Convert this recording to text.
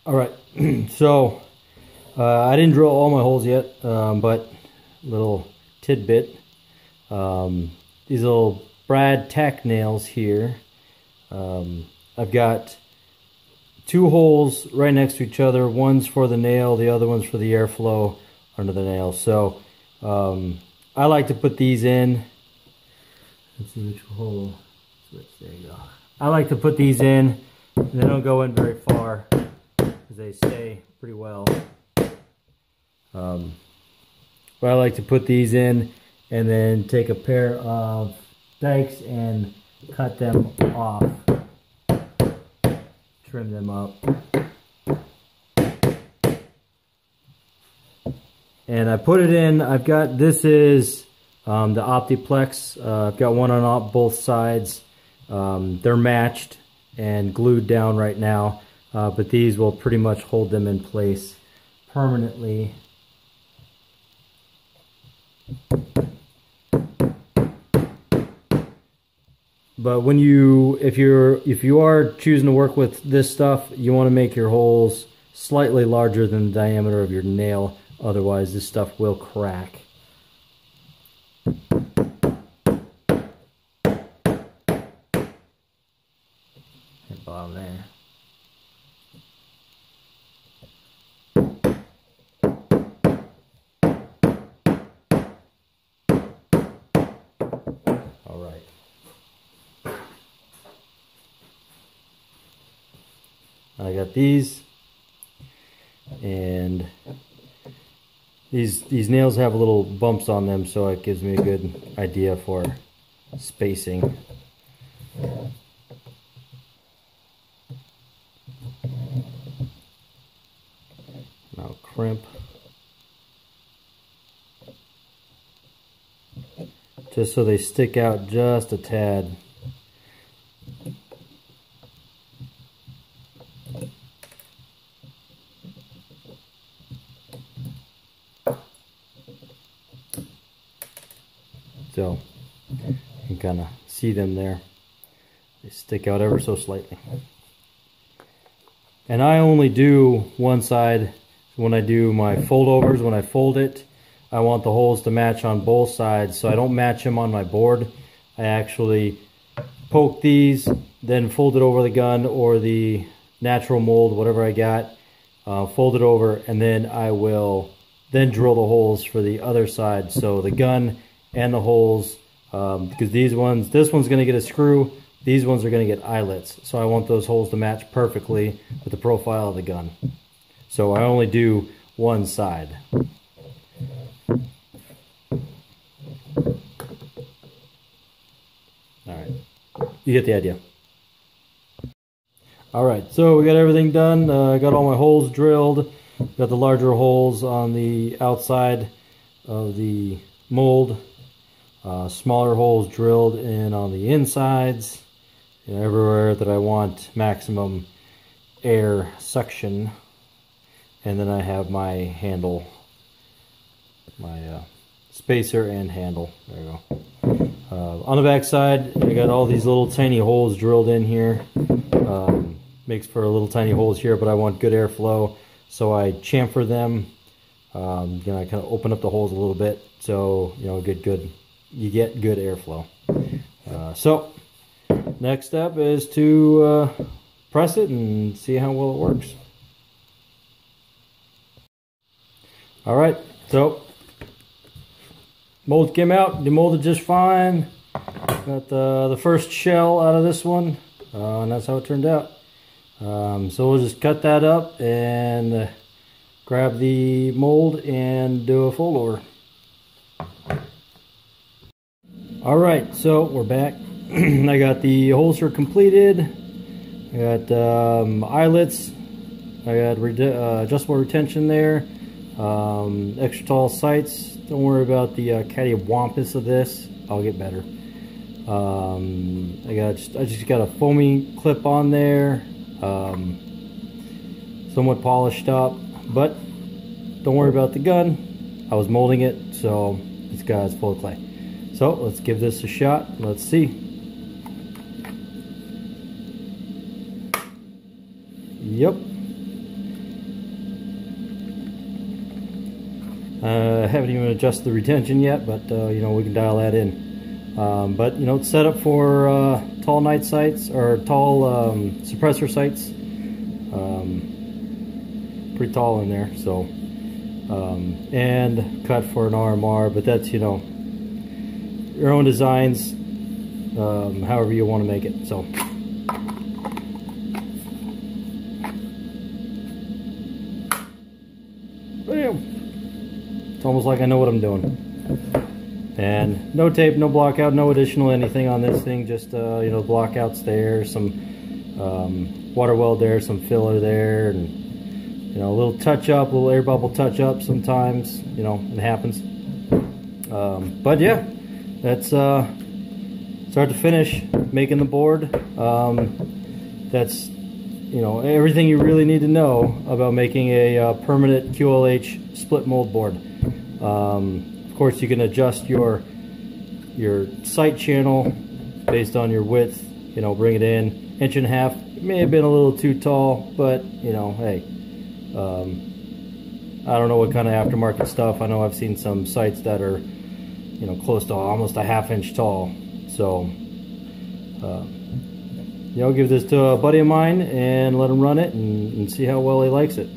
All right, so I didn't drill all my holes yet, but little tidbit. These little brad tack nails here. I've got two holes right next to each other. One's for the nail, the other one's for the airflow under the nail. So I like to put these in. Let's see which hole. Switch. There you go. I like to put these in. They don't go in very far because they stay pretty well. But I like to put these in and then take a pair of dikes and cut them off. Trim them up. And I put it in, I've got, this is the Optiplex. I've got one on both sides. They're matched and glued down right now, but these will pretty much hold them in place permanently. But when if you are choosing to work with this stuff, you want to make your holes slightly larger than the diameter of your nail. Otherwise, this stuff will crack. Hit bottom there. All right. I got these, and these nails have little bumps on them, so it gives me a good idea for spacing. Now crimp, just so they stick out just a tad. So you can kind of see them there. They stick out ever so slightly. And I only do one side when I do my foldovers. When I fold it, I want the holes to match on both sides, so I don't match them on my board. I actually poke these, then fold it over the gun or the natural mold, whatever I got, fold it over, and then I will then drill the holes for the other side. So the gun and the holes, because this one's going to get a screw, these ones are going to get eyelets. So I want those holes to match perfectly with the profile of the gun. So I only do one side. Alright, you get the idea. Alright, so we got everything done. I got all my holes drilled. Got the larger holes on the outside of the mold. Smaller holes drilled in on the insides, and everywhere that I want maximum air suction. And then I have my handle, my spacer and handle. There you go. On the back side, I got all these little tiny holes drilled in here. Makes for little tiny holes here, but I want good airflow, so I chamfer them. I kind of open up the holes a little bit, so you get good airflow. So next step is to press it and see how well it works. All right, so mold came out, demolded just fine. Got the first shell out of this one, and that's how it turned out. So we'll just cut that up and grab the mold and do a fold over. Alright, so we're back. I got the holster completed. I got eyelets. I got adjustable retention there. Extra tall sights. Don't worry about the cattywampus of this. I'll get better. I just got a foamy clip on there. Somewhat polished up, but don't worry about the gun. I was molding it, so it's full of clay. So let's give this a shot. Let's see. Yep. I haven't even adjusted the retention yet, but you know, we can dial that in. But you know, it's set up for tall night sights or tall suppressor sights. Pretty tall in there, so and cut for an RMR, but that's, you know, your own designs, however you want to make it. So bam. It's almost like I know what I'm doing. And no tape, no blockout, no additional anything on this thing, just you know, blockouts there, some water weld there, some filler there, and you know, a little touch up, a little air bubble touch up sometimes, you know, it happens. But yeah, that's start to finish making the board. That's, you know, everything you really need to know about making a permanent QLH split mold board. Of course, you can adjust your sight channel based on your width, you know, bring it in 1.5 inches. It may have been a little too tall, but you know, hey, I don't know what kind of aftermarket stuff. I know I've seen some sights that are, you know, close to almost a 1/2 inch tall. So, you know, give this to a buddy of mine and let him run it and see how well he likes it.